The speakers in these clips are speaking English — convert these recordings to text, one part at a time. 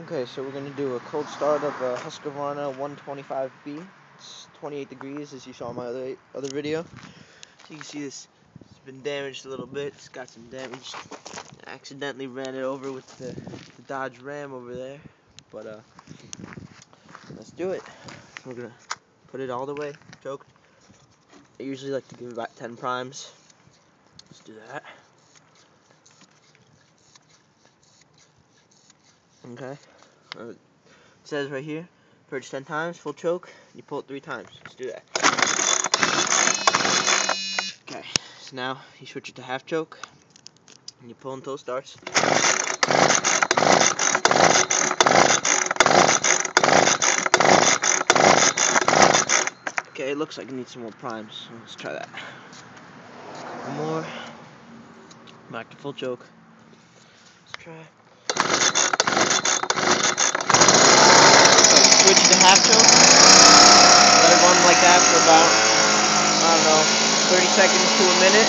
Okay, so we're going to do a cold start of a Husqvarna 125B. It's 28 degrees, as you saw in my other video. So you can see this, it's been damaged a little bit. It's got some damage. I accidentally ran it over with the Dodge Ram over there. But let's do it. So we're going to put it all the way, choked. I usually like to give about 10 primes. Let's do that. Okay. It says right here, purge 10 times, full choke, you pull it 3 times. Let's do that. Okay, so now you switch it to half choke, and you pull until it starts. Okay, it looks like it needs some more primes, so let's try that. A couple more. Back to full choke. Let's try. Switch to half choke. Let it run like that for about, I don't know, 30 seconds to a minute.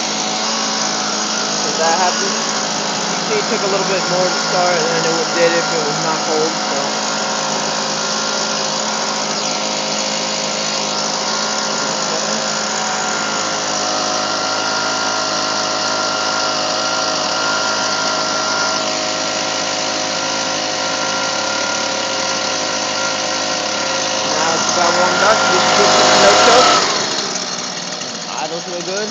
Does that happen? You see it took a little bit more to start than it did if it was not cold, so. Now it's about warmed up, just switch it to no choke. Idles real good.